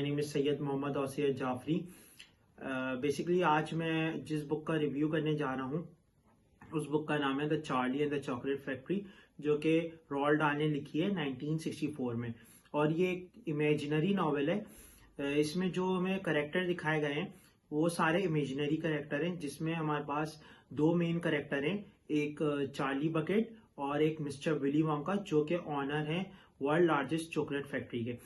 My name is Syed Mohammad Ausiyat Jafri. Basically आज मैं जिस बुक का रिव्यू करने जा रहा हूँ उस बुक का नाम है the Charlie and the chocolate factory, जो कि रोल्ड डाल ने लिखी है 1964 में। और ये एक इमेजिनरी नॉवेल है। इसमें जो हमें करेक्टर दिखाए गए हैं वो सारे इमेजिनरी करेक्टर हैं, जिसमें हमारे पास दो मेन करेक्टर हैं, एक चार्ली बकेट और एक मिस्टर विली वोंका, जो कि ऑनर हैं वर्ल्ड लार्जेस्ट चॉकलेट फैक्ट्री के।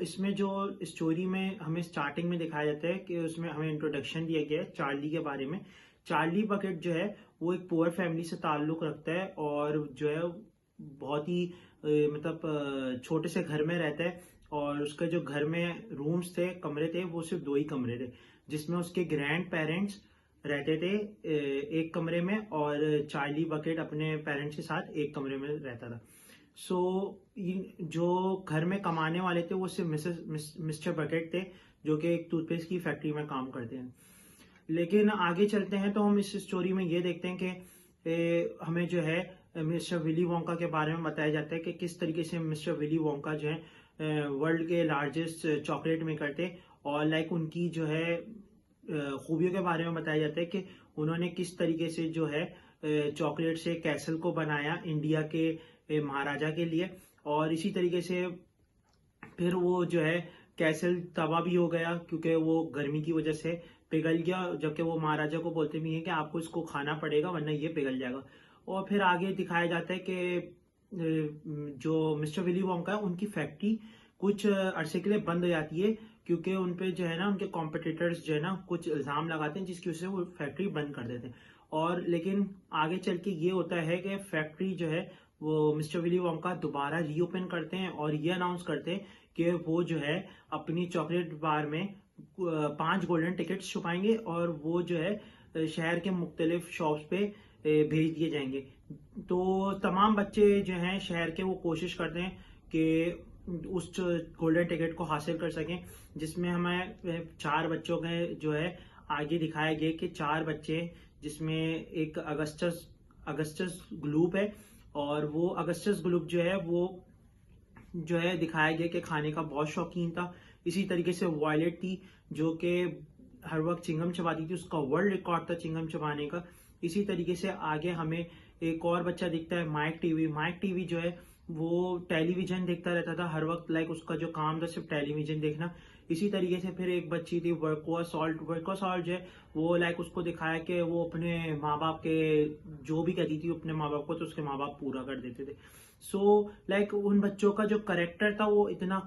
इसमें जो स्टोरी में हमें स्टार्टिंग में दिखाया जाता है कि उसमें हमें इंट्रोडक्शन दिया गया है चार्ली के बारे में। चार्ली बकेट जो है वो एक पुअर फैमिली से ताल्लुक रखता है और जो है बहुत ही छोटे से घर में रहता है। और उसका जो घर में रूम्स थे, कमरे थे, वो सिर्फ दो ही कमरे थे, जिसमें उसके ग्रैंड पेरेंट्स रहते थे एक कमरे में, और चार्ली बकेट अपने पेरेंट्स के साथ एक कमरे में रहता था। जो घर में कमाने वाले थे वो सिर्फ मिस्टर बकेट थे, जो कि एक टूथपेस्ट की फैक्ट्री में काम करते हैं। लेकिन आगे चलते हैं तो हम इस स्टोरी में ये देखते हैं कि हमें जो है मिस्टर विली वोंका के बारे में बताया जाता है कि किस तरीके से मिस्टर विली वोंका जो है वर्ल्ड के लार्जेस्ट चॉकलेट मेकर थे, और उनकी जो है खूबियों के बारे में बताया जाता है कि उन्होंने किस तरीके से जो है चॉकलेट से कैसल को बनाया इंडिया के महाराजा के लिए। और इसी तरीके से फिर वो जो है कैसल तबाह भी हो गया क्योंकि वो गर्मी की वजह से पिघल गया, जबकि वो महाराजा को बोलते भी हैं कि आपको इसको खाना पड़ेगा वरना ये पिघल जाएगा। और फिर आगे दिखाया जाता है कि जो मिस्टर विली वोंका है उनकी फैक्ट्री कुछ अरसे के लिए बंद हो जाती है, क्योंकि उनपे जो है ना उनके कॉम्पिटिटर्स जो है ना कुछ इल्जाम लगाते हैं, जिसकी वजह से वो फैक्ट्री बंद कर देते हैं। और लेकिन आगे चल के ये होता है कि फैक्ट्री जो है वो मिस्टर विली वोंका दोबारा रीओपन करते हैं और ये अनाउंस करते हैं कि वो जो है अपनी चॉकलेट बार में 5 गोल्डन टिकट्स छुपाएंगे और वो जो है शहर के मुख्तलिफ शॉप्स पे भेज दिए जाएंगे। तो तमाम बच्चे जो हैं शहर के वो कोशिश करते हैं कि उस गोल्डन टिकट को हासिल कर सकें, जिसमें हमें 4 बच्चों के जो है आगे दिखाया गया कि 4 बच्चे, जिसमें एक अगस्टस ग्लूप है, और वो अगस्टस ग्लूप जो है वो जो है दिखाया गया कि खाने का बहुत शौकीन था। इसी तरीके से वॉयलेट थी, जो कि हर वक्त चिंगम चबाती थी, उसका वर्ल्ड रिकॉर्ड था चिंगम चबाने का। इसी तरीके से आगे हमें एक और बच्चा दिखता है माइक टीवी जो है वो टेलीविजन देखता रहता था हर वक्त, उसका जो काम था सिर्फ टेलीविजन देखना। इसी तरीके से फिर एक बच्ची थी वर्को सॉल्ट जो है वो उसको दिखाया कि वो अपने माँ बाप के जो भी कहती थी अपने माँ बाप को, तो उसके माँ बाप पूरा कर देते थे। उन बच्चों का जो करेक्टर था वो इतना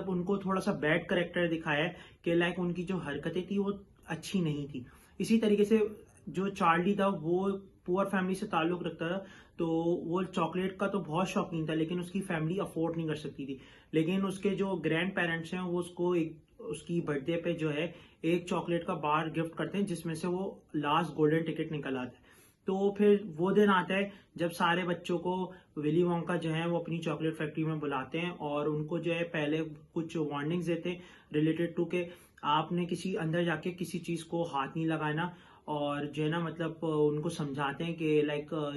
उनको थोड़ा सा बैड करेक्टर दिखाया है कि उनकी जो हरकतें थी वो अच्छी नहीं थी। इसी तरीके से जो चार्ली था वो पुअर फैमिली से ताल्लुक रखता था, तो वो चॉकलेट का तो बहुत शौकीन था, लेकिन उसकी फैमिली अफोर्ड नहीं कर सकती थी। लेकिन उसके जो ग्रैंड पेरेंट्स हैं वो उसको उसकी बर्थडे पे जो है एक चॉकलेट का बार गिफ्ट करते हैं, जिसमें से वो लास्ट गोल्डन टिकट निकल आता है। तो फिर वो दिन आता है जब सारे बच्चों को विली वोंका जो है वो अपनी चॉकलेट फैक्ट्री में बुलाते हैं और उनको जो है पहले कुछ वार्निंग्स देते हैं रिलेटेड टू के आपने किसी अंदर जाके किसी चीज को हाथ नहीं लगाना, और जो है ना उनको समझाते हैं कि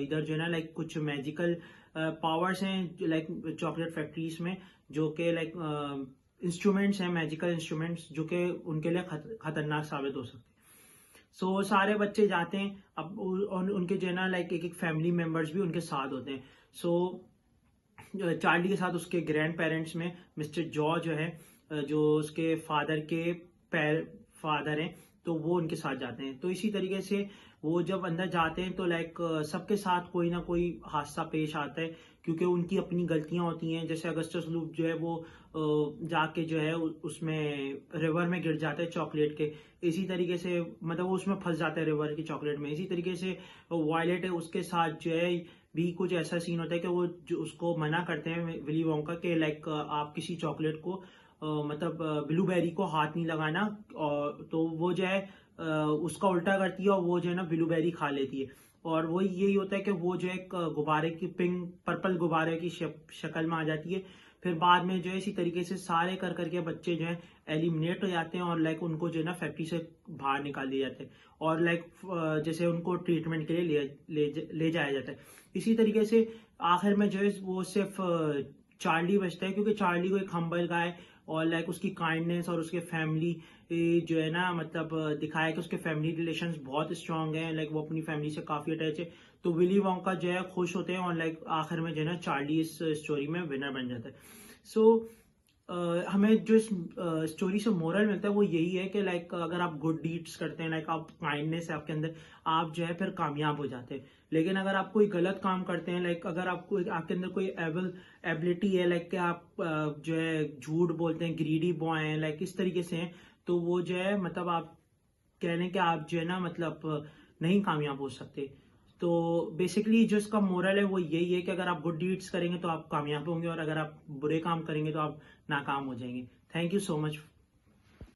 इधर जो है ना कुछ मैजिकल पावर्स हैं चॉकलेट फैक्ट्रीज में, जो कि इंस्ट्रूमेंट्स हैं, मैजिकल इंस्ट्रूमेंट्स, जो कि उनके लिए खतरनाक साबित हो सकते हैं। सारे बच्चे जाते हैं, अब उनके जो है ना एक फैमिली मेंबर्स भी उनके साथ होते हैं। चार्ली के साथ उसके ग्रैंड पेरेंट्स में मिस्टर जॉ जो है, जो उसके फादर के फादर हैं, तो वो उनके साथ जाते हैं। तो इसी तरीके से वो जब अंदर जाते हैं तो सबके साथ कोई ना कोई हादसा पेश आता है, क्योंकि उनकी अपनी गलतियां होती हैं। जैसे अगस्टस लूप जो है वो जाके जो है उसमें रिवर में गिर जाता है चॉकलेट के। इसी तरीके से वो उसमें फंस जाता है रिवर की चॉकलेट में। इसी तरीके से वॉयलेट है, उसके साथ जो है भी कुछ ऐसा सीन होता है कि वो जो उसको मना करते हैं विली वोंका के आप किसी चॉकलेट को ब्लूबेरी को हाथ नहीं लगाना, और तो वो जो है उसका उल्टा करती है और वो जो है ना ब्लूबेरी खा लेती है। और वो यही होता है कि वो जो है गुब्बारे की पर्पल गुब्बारे की शक्ल में आ जाती है। फिर बाद में जो है इसी तरीके से सारे कर करके बच्चे जो है एलिमिनेट हो जाते हैं और उनको जो है ना फैक्ट्री से बाहर निकाल दिए जाते हैं, और जैसे उनको ट्रीटमेंट के लिए ले जाया जाता है। इसी तरीके से आखिर में जो है वो सिर्फ चार्ली बचता है, क्योंकि चार्ली को एक हम्बल गाय और लाइक उसकी काइंडनेस और उसके फैमिली जो है ना मतलब दिखाया कि उसके फैमिली रिलेशंस बहुत स्ट्रांग हैं, लाइक वो अपनी फैमिली से काफी अटैच है। तो विली वोंका जो है खुश होते हैं और लाइक आखिर में जो है ना चार्ली इस स्टोरी में विनर बन जाता है। सो हमें जो इस स्टोरी से मोरल मिलता है वो यही है कि लाइक अगर आप गुड डीड्स करते हैं, लाइक आप काइंडनेस है आपके अंदर, आप जो है फिर कामयाब हो जाते हैं। लेकिन अगर आप कोई गलत काम करते हैं, लाइक अगर आपको आपके अंदर कोई एबिलिटी है, लाइक कि आप जो है झूठ बोलते हैं, ग्रीडी बॉय हैं, लाइक इस तरीके से हैं, तो वो जो है मतलब आप कह लें कि आप जो है ना मतलब नहीं कामयाब हो सकते। तो बेसिकली जो इसका मोरल है वो यही है कि अगर आप गुड डीड्स करेंगे तो आप कामयाब होंगे, और अगर आप बुरे काम करेंगे तो आप नाकाम हो जाएंगे। Thank you so much.